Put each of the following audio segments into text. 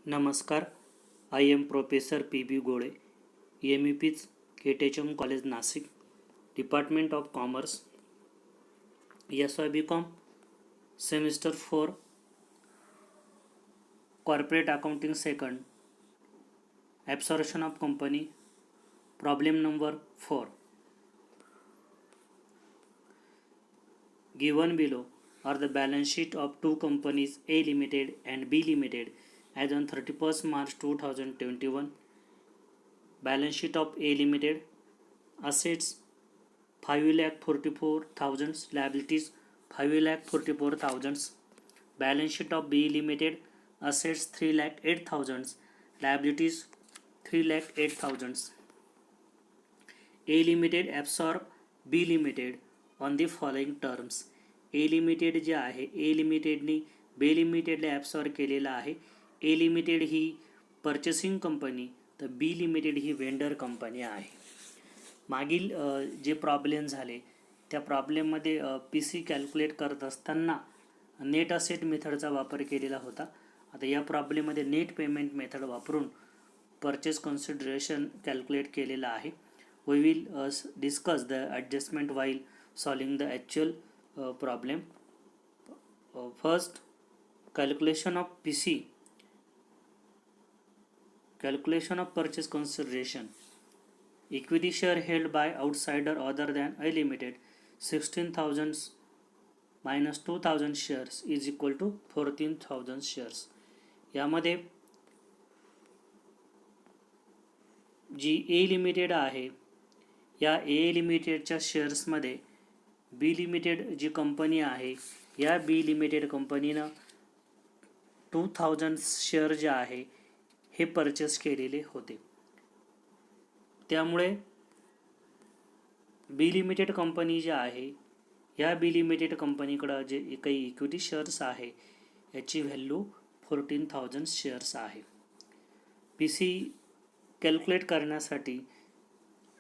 नमस्कार. I am professor P B. Gole, एम.ई.पीज, केटेचम college Nashik, department of commerce, SY.B.Com, semester 4, corporate accounting second, absorption of company, problem number 4. Given below are the balance sheet of two companies A Limited and B Limited as on 31st March 2021. Balance sheet of A Limited: assets 5,44,000, liabilities 5,44,000. Balance sheet of B Limited: assets 3,08,000, liabilities 3,08,000. A Limited absorb B Limited on the following terms. A Limited जे आहे, A लिमिटेडनी B लिमिटेडला absorb केलेला आहे. A limited he purchasing company, तर B limited ही vendor company आहे. मागील जे problem झाले त्या प्रॉब्लेममध्ये PC कॅल्क्युलेट करत असताना नेट असेट मेथडचा वापर केलेला होता. आता या प्रॉब्लेममध्ये नेट पेमेंट मेथड वापरून परचेस कन्सिडरेशन कॅल्क्युलेट केलेला आहे. We will discuss the adjustment while solving the actual problem. First, calculation of PC, calculation of purchase consideration. Equity share held by outsider other than A Limited, 16,000 minus 2,000 shares is equal to 14,000 shares. यामध्ये जी A limited आहे, या A लिमिटेडच्या शेअर्समध्ये B limited जी company आहे, या B limited कंपनीनं 2,000 share जे आहे हे परचेस केलेले होते. त्यामुळे B लिमिटेड कंपनी जी आहे, या B लिमिटेड कंपनीकडं जे काही इक्विटी शेअर्स आहे याची व्हॅल्यू 14,000 शेअर्स आहे. PC कॅल्क्युलेट करण्यासाठी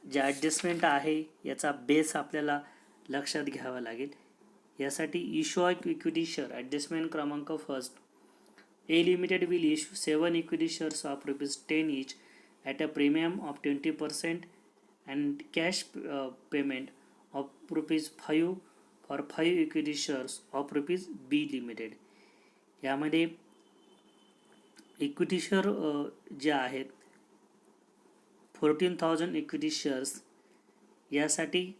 जे ॲडजस्टमेंट आहे याचा बेस आपल्याला लक्षात घ्यावा लागेल. यासाठी issue of equity share adjustment क्रमांक first. A limited will issue 7 equity shares of ₹10 each at a premium of 20% and cash payment of ₹5 for 5 equity shares of B limited. यामध्ये इक्विटी शेअर जे आहेत 14,000 equity shares, यासाठी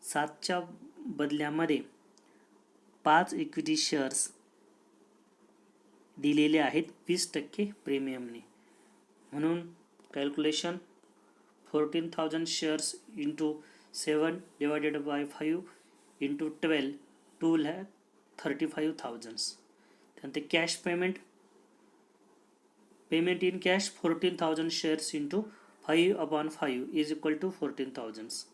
7च्या बदल्यामध्ये 5 equity shares दिलेले आहेत 20% प्रीमियमने. म्हणून calculation 14,000 shares into 7 divided by 5 into 12, 2,35,000. त्यानंतर cash payment in cash 14,000 shares into 5/5 is equal to 14,000.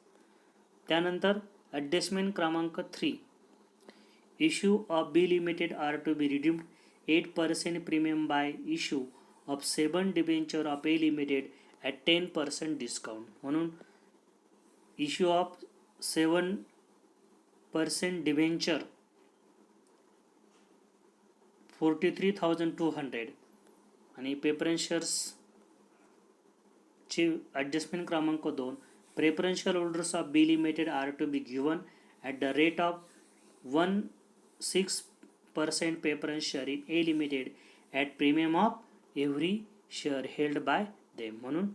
त्यानंतर ॲडजस्टमेंट क्रमांक 3. Issue of B limited are to be redeemed 8% premium by issue of 7 debenture of A limited at 10% discount. म्हणून issue of 7% debenture 43,200 आणि preference शेअर्सची adjustment क्रमांक 2. Preferential holders of B limited are to be given at the rate of 1/6% preference share in A limited at premium of every share held by them. म्हणून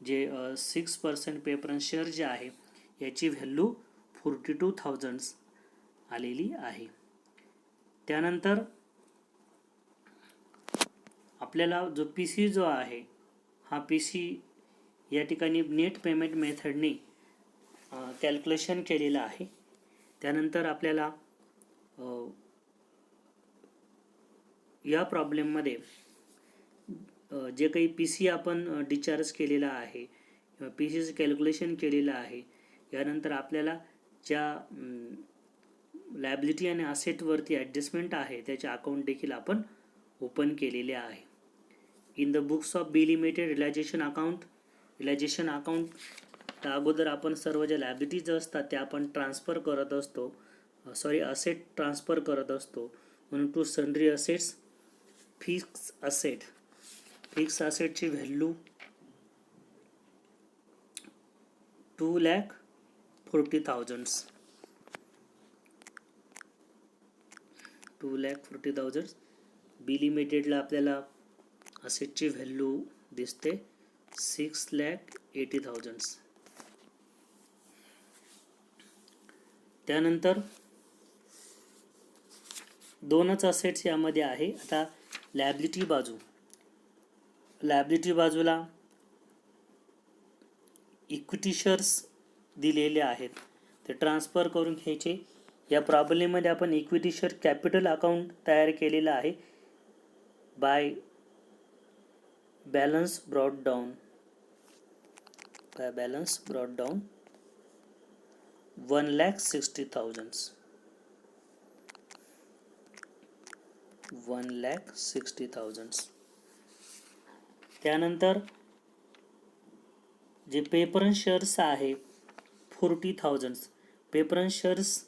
जे 6% preference share जे आहे याची value 42,000 आलेली आहे. त्यानंतर आपल्याला जो PC जो आहे, हा PC या ठिकाणी नेट पेमेंट मेथडने कॅल्क्युलेशन केलेलं आहे. त्यानंतर आपल्याला या प्रॉब्लेममध्ये जे काही PC आपण डिस्चार्ज केलेला आहे, PCचं कॅल्क्युलेशन केलेलं आहे, यानंतर आपल्याला ज्या लायबिलिटी आणि असेटवरती ॲडजस्टमेंट आहे त्याचे अकाउंट देखील आपण ओपन केलेले आहे. In the books of B limited realisation account तर अगोदर आपण सर्व ज्या लायबिलिटीज असतात त्या आपण ट्रान्सफर करत असतो, असेट ट्रान्सफर करत असतो. म्हणून to sundry assets, fix asset fix असेटची व्हॅल्यू 2,40,000. 2,40,000. बी लिमिटेडला आपल्याला असेटची व्हॅल्यू दिसते 6,80,000. त्यानंतर दोनच असेट्स यामध्ये आहे. आता लायबिलिटी बाजूला इक्विटी शेअर्स दिलेले आहेत, ते ट्रान्सफर करून घ्यायचे. या प्रॉब्लेममध्ये आपण इक्विटी शेअर कॅपिटल अकाउंट तयार केलेलं आहे बाय बॅलन्स ब्रॉट डाऊन 1,60,000. 1,60,000. त्यानंतर जे प्रेफरन्स शेअर्स आहे 40,000. प्रेफरन्स शेअर्स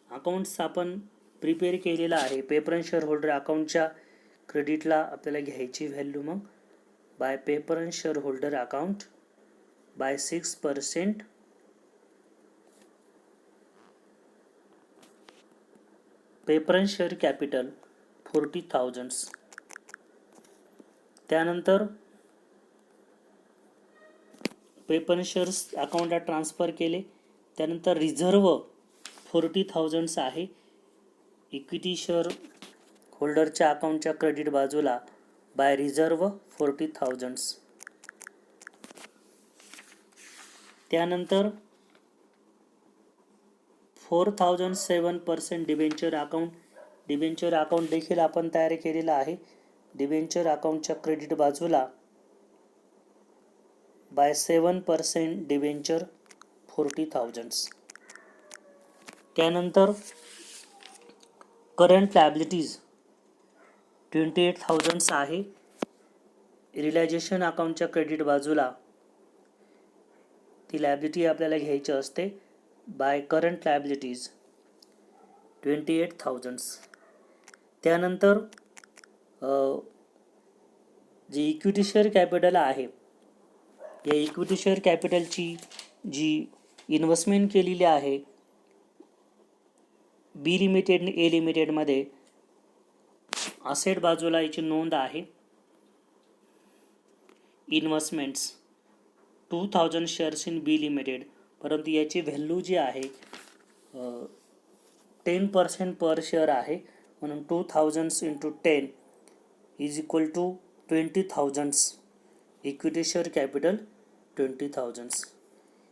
अकाउंट्स आपण प्रिपेअर केलेला आहे. प्रेफरन्स शेअर होल्डर अकाउंटच्या क्रेडिटला आपल्याला घ्यायची व्हॅल्यू मग by preference share holder account by 6%. Preference share capital 40,000. त्यानंतर प्रेफरन्स शेअर्स अकाउंटला ट्रान्सफर केले. त्यानंतर रिझर्व 40,000 आहे. इक्विटी शेअर होल्डरच्या अकाउंटच्या क्रेडिट बाजूला बाय रिझर्व 40,000. त्यानंतर 4,007% डिबेंचर अकाउंट देखील आपण तयार केलेला आहे. डिबेंचर अकाउंटच्या क्रेडिट बाजूला बाय 7% डिबेंचर 40,000. त्यानंतर करंट लायबिलिटीज 28,000 आहे. रिलायझेशन अकाउंटच्या क्रेडिट बाजूला ती लायबिलिटी आपल्याला घ्यायची असते बाय करंट लायबिलिटीज 28,000. त्यानंतर जे इक्विटी शेअर कॅपिटल आहे, या इक्विटी शेअर कॅपिटलची जी इन्व्हेस्टमेंट केलेली आहे बी लिमिटेड ए लिमिटेडमध्ये असेट बाजूला याची नोंद आहे. Investments 2,000 shares in B limited, परंतु याची व्हॅल्यू जी आहे 10% पर शेअर आहे, म्हणून 2,000 into 10 is equal to 20,000. Equity share capital 20,000.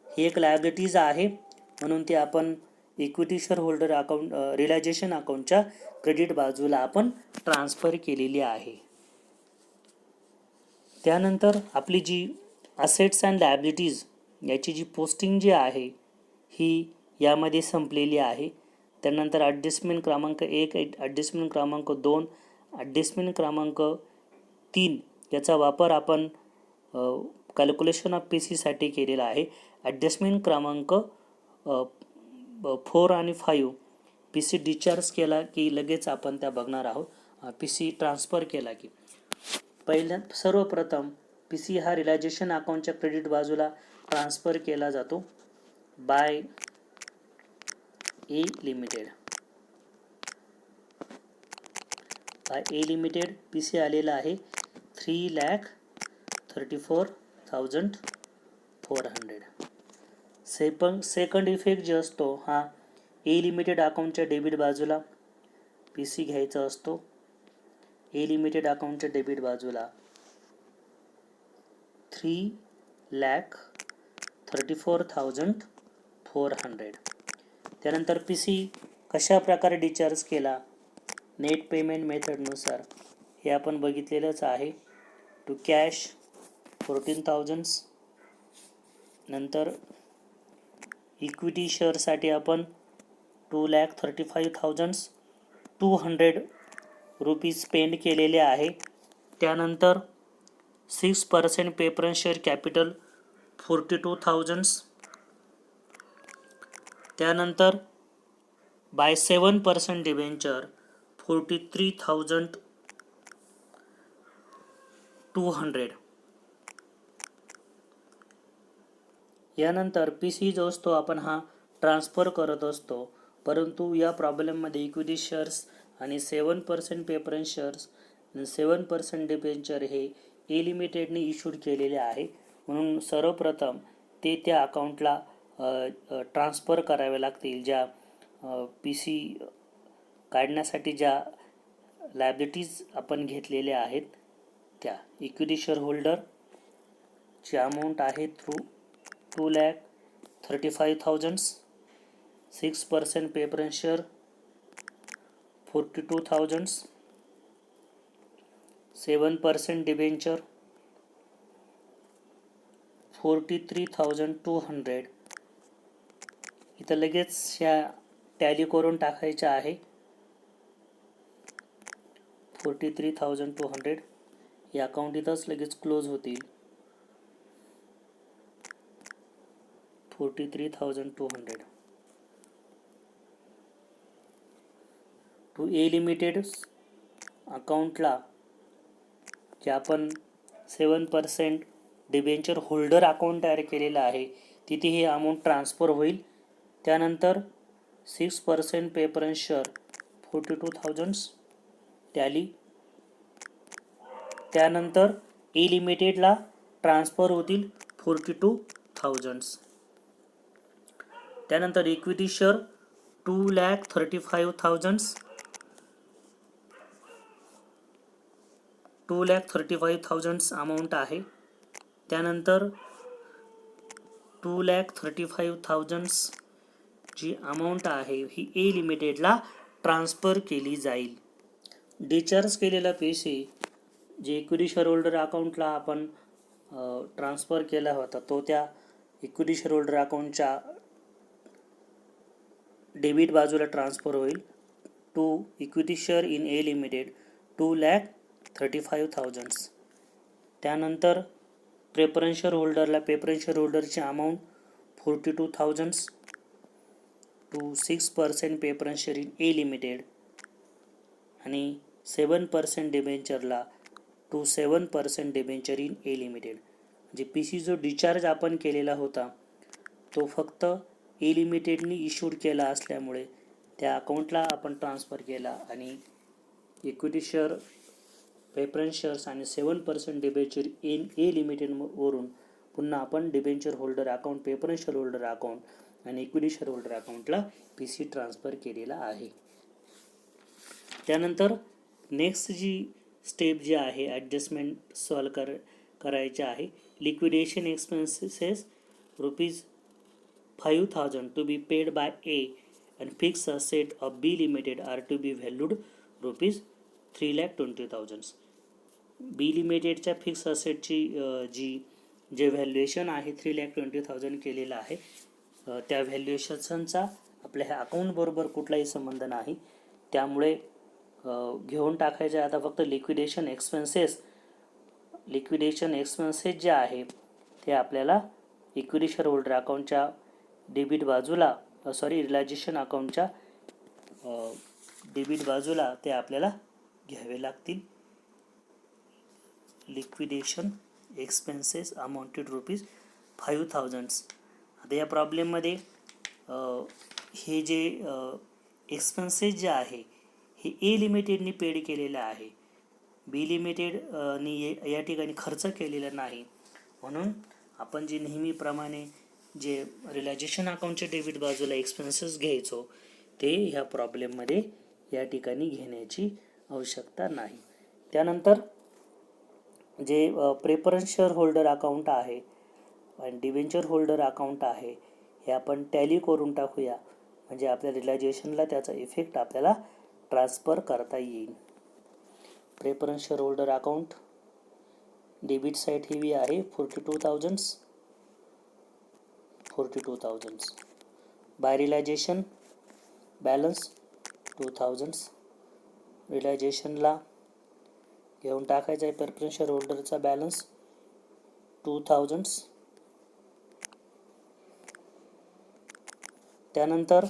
ही एक लायबिलिटीज आहे, म्हणून ती आपण equity share holder account realisation अकाउंटच्या क्रेडिट बाजूला आपण ट्रान्सफर केलेली आहे. त्यानंतर आपली जी असेट्स अँड लायबिलिटीज याची जी पोस्टिंग जी आहे ही यामध्ये संपलेली आहे. त्यानंतर ॲडजस्टमेंट क्रमांक 1, ॲडजस्टमेंट क्रमांक 2, ॲडजस्टमेंट क्रमांक 3 याचा वापर आपण कॅल्क्युलेशन ऑफ पी सीसाठी केलेला आहे. ॲडजस्टमेंट क्रमांक 4 आणि 5 पी सी डिस्चार्ज केला की लगेच आपण त्या बघणार आहोत. पी सी ट्रान्सफर केला की सर्वप्रथम पी सी हा रिलायझेशन अकाउंटच्या क्रेडिट बाजूला ट्रान्सफर केला जातो बाय ए लिमिटेड. पी सी आलेला आहे 3,34,400. सेकंड इफेक्ट जे असतो हा ए लिमिटेड अकाउंटच्या डेबिट बाजूला पी सी घ्यायचा असतो. ए लिमिटेड अकाउंटच्या डेबिट बाजूला 3,34,400. त्यानंतर पी सी कशा प्रकारे डिस्चार्ज केला नेट पेमेंट मेथडनुसार हे आपण बघितलेलंच आहे. To cash 14,000. नंतर इक्विटी शेअरसाठी आपण 2,35,200 रुपीज स्पेंड केलेले आहे. त्यानंतर 6% प्रेफरन्स शेअर कॅपिटल 42,000. त्यानंतर बाय 7% डिबेंचर 43,000. 200. यानंतर पी सी जो असतो आपण हा ट्रान्सफर करत असतो, परंतु या प्रॉब्लेममध्ये इक्विटी शेअर्स आणि 7% प्रेफरन्स शेअर्स आणि 7% डिबेंचर हे ए लिमिटेडने इश्यूड केलेले आहे, म्हणून सर्वप्रथम ते त्या अकाउंटला ट्रान्सफर करावे लागतील. ज्या पी सी काढण्यासाठी ज्या लायबिलिटीज आपण घेतलेल्या आहेत त्या इक्विटी शेअर होल्डरची अमाऊंट आहे 2,35,000, 6% प्रेफरन्स शेअर 42,000, 7% डिबेंचर 43,200. इथं लगेच ह्या टॅली करून टाकायच्या आहे. 43,200 हे अकाउंट इथंच लगेच क्लोज होतील. 43,200 टू ए लिमिटेड अकाउंटला जे आपण 7% डिबेंचर होल्डर अकाउंट तयार केलेलं आहे तिथे हे अमाऊंट ट्रान्सफर होईल. त्यानंतर 6% प्रेफरन्स शेअर 42,000 टॅली. त्यानंतर ए लिमिटेडला ट्रान्सफर होतील 42,000. त्यानंतर इक्विटी शेअर 2,35,000, 2,35,000 अमाऊंट आहे. त्यानंतर 2,35,000 जी अमाऊंट आहे ही ए लिमिटेडला ट्रान्सफर केली जाईल. डिस्चार्ज केलेला पैसे जे इक्विटी शेअर होल्डर अकाउंटला आपण ट्रान्सफर केला होता तो त्या इक्विटी शेअर होल्डर अकाउंटच्या डेबिट बाजूला ट्रान्सफर होईल. To equity share in A limited 2,35,000. त्यानंतर प्रेफरन्स शेअर होल्डरला प्रेफरन्स शेअर होल्डरची amount 42,000 to 6% preference share in A limited आणि 7% डिबेंचरला to 7% debenture in A limited. म्हणजे पी सी जो डिस्चार्ज आपण केलेला होता तो फक्त ए लिमिटेडनी इश्यूड केला असल्यामुळे त्या अकाउंटला आपण ट्रान्सफर केला आणि इक्विटी शेअर प्रेफरन्स शेअर्स आणि 7% डिबेंचर इन ए लिमिटेडवरून पुन्हा आपण debenture holder account, preference share holder account आणि इक्विटी शेअर होल्डर अकाउंटला पी सी ट्रान्सफर केलेला आहे. त्यानंतर नेक्स्ट जी स्टेप जी आहे ॲडजस्टमेंट सॉल्व करायचे आहे. Liquidation expenses ₹5,000 to be paid by A and fixed asset of B limited are to be valued ₹3,20,000. बी लिमिटेडच्या fix असेटची जे व्हॅल्युएशन आहे 3,20,000 केलेलं आहे. त्या व्हॅल्युएशनचा आपल्या ह्या अकाउंटबरोबर कुठलाही संबंध नाही, त्यामुळे घेऊन टाकायचे. आता फक्त लिक्विडेशन एक्सपेन्सेस जे आहे ते आपल्याला इक्विटी शेअर होल्डर अकाउंटच्या डेबिट बाजूला रिलायझेशन अकाउंटच्या डेबिट बाजूला ते आपल्याला घ्यावे लागतील. Liquidation expenses amounted ₹5,000. आता या प्रॉब्लेममध्ये हे जे एक्सपेन्सेस जे आहे हे ए लिमिटेडनी पेड केलेलं आहे, बी लिमिटेडनी या ठिकाणी खर्च केलेला नाही, म्हणून आपण जे नेहमीप्रमाणे जे रिलायझेशन अकाउंटच्या डेबिट बाजूला एक्सपेन्सेस घ्यायचो ते ह्या प्रॉब्लेममध्ये या ठिकाणी घेण्याची आवश्यकता नाही. त्यानंतर जे प्रेफरन्स शेअर होल्डर अकाउंट आहे आणि डिबेंचर होल्डर अकाउंट आहे हे आपण टॅली करून टाकूया, म्हणजे आपल्या रिलायझेशनला त्याचा इफेक्ट आपल्याला ट्रान्सफर करता येईल. Preference share holder account debit side ही आहे 42,000. Bye realisation balance 2,000. रिलायझेशनला घेऊन टाकायचा आहे प्रेफरन्स शेअर होल्डरचा बॅलन्स 2,000. त्यानंतर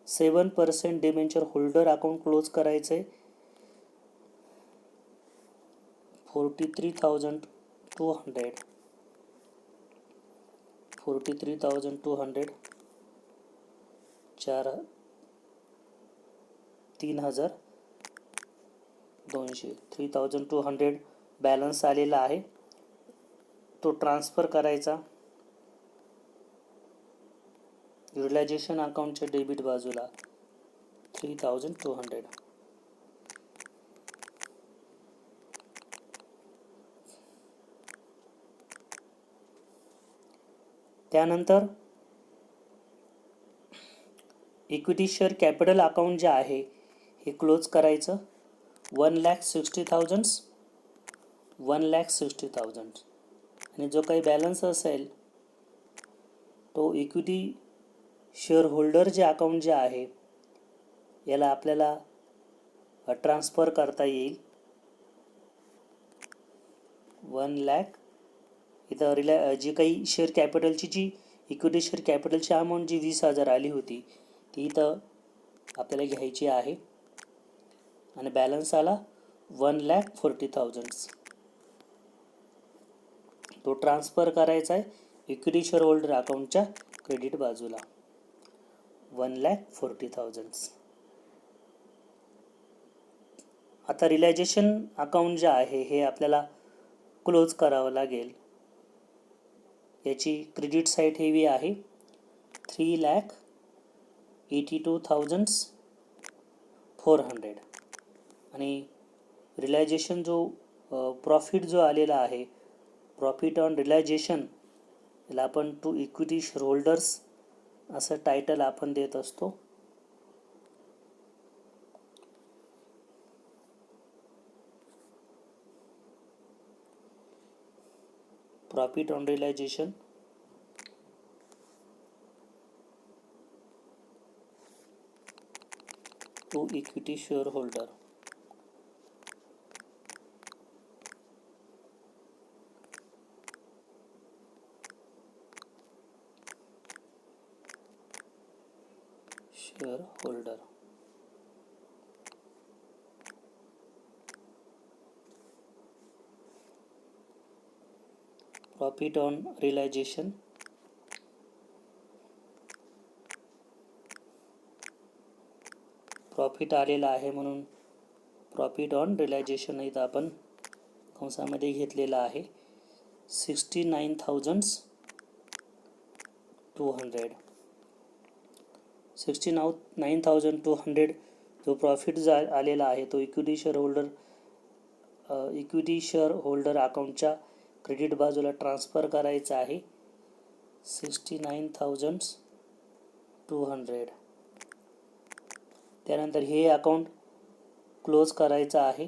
7% डिबेंचर होल्डर अकाउंट क्लोज करायचं आहे 43,200 3,200 3,200 बॅलन्स आलेला आहे, तो ट्रान्सफर करायचा युटिलायझेशन अकाउंटच्या डेबिट बाजूला 3,200. त्यानंतर इक्विटी शेअर कॅपिटल अकाउंट जे आहे हे क्लोज करायचं 1,60,000 आणि जो काही बॅलन्स असेल तो इक्विटी शेअर होल्डर जे अकाउंट जे आहे याला आपल्याला ट्रान्सफर करता येईल 1,00,000. इथं जी काही शेअर कॅपिटलची जी इक्विटी शेअर कॅपिटलची अमाऊंट जी 20,000 आली होती ती इथं आपल्याला घ्यायची आहे आणि बॅलन्स आला 1,40,000. तो ट्रान्सफर करायचा आहे इक्विटी शेअर होल्डर अकाउंटच्या क्रेडिट बाजूला 1,40,000. आता रिलायझेशन अकाउंट जे आहे हे आपल्याला क्लोज करावं लागेल. याची क्रेडिट साईड हेवी आहे 3,82,400 आणि रिलायझेशन जो प्रॉफिट जो आलेला आहे प्रॉफिट ऑन रिलायझेशन याला आपण टू इक्विटी शेअर होल्डर्स असं टायटल आपण देत असतो. Profit on realisation to equity share holder. Share holder profit on realisation profit आलेला आहे म्हणून प्रॉफिट ऑन रिलायझेशन इथं आपण कंसामध्ये घेतलेला आहे 69,200. 69,200 जो प्रॉफिट आलेला आहे तो इक्विटी शेअर होल्डर अकाउंटच्या क्रेडिट बाजूला ट्रान्सफर करायचा आहे 69,200. त्यानंतर हे अकाउंट क्लोज करायचं आहे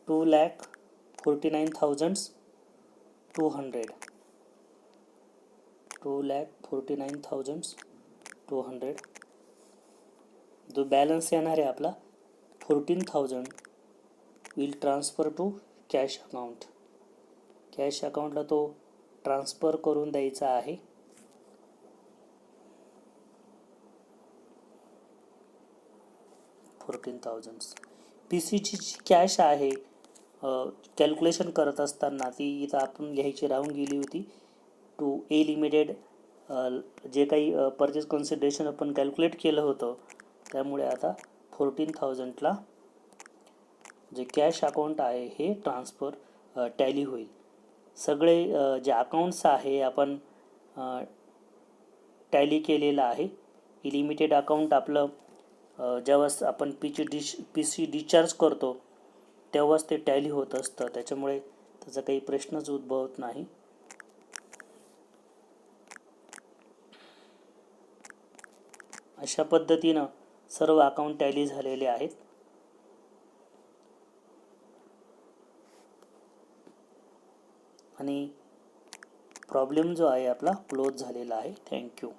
2,49,200. 2,49,200. जो बॅलन्स येणार आहे आपला 14,000 will transfer to cash account. Cash अकाउंटला तो ट्रान्सफर करून द्यायचा आहे 14,000. पी सीची जी कॅश आहे कॅल्क्युलेशन करत असताना ती इथं आपण लिहायची राहून गेली होती. टू ए लिमिटेड जे काही परचेस कन्सिडरेशन आपण कॅल्क्युलेट केलं होतं त्यामुळे आता 14,000ला जे कॅश अकाउंट आहे हे ट्रान्सफर टॅली होईल. सगळे जे अकाउंट्स आहे आपण टॅली केलेलं आहे. ई लिमिटेड अकाउंट आपलं जेव्हा आपण पी सी डिस्चार्ज करतो तेव्हाच ते टॅली होत असतं, त्याच्यामुळे त्याचा काही प्रश्नच उद्भवत नाही. अशा पद्धतीनं सर्व अकाउंट टॅली झालेले आहेत. आणि प्रॉब्लेम जो आहे आपला क्लोज झालेला आहे. थँक्यू.